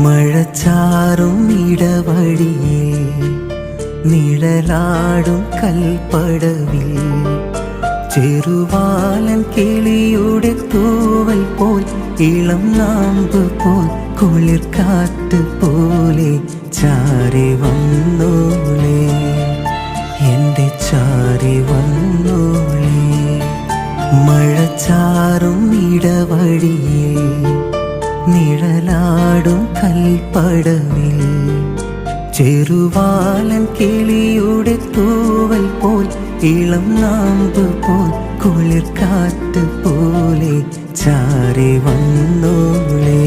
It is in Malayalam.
മഴച്ചാറും ഇടവഴിയിൽ നിഴലാടും കൽപ്പടവിൽ ചെറുവാലൻ കിളിയുടെ തൂവൽ പോൽ ഇളം നാമ്പ് പോൽ കുളിർക്കാറ്റ് പോലെ ചാരി വന്നോളേ എൻ്റെ ചാരി വന്നോളേ. മഴച്ചാറും ഇടവഴിയിൽ നിഴലാടും കൽപ്പടവിൽ ചെറുവാലൻ കിളിയുടെ തൂവൽ പോൽ ഇളം നാമ്പ് പോൽ കുളിർക്കാറ്റ് പോലെ ചാരി വന്നോളേ.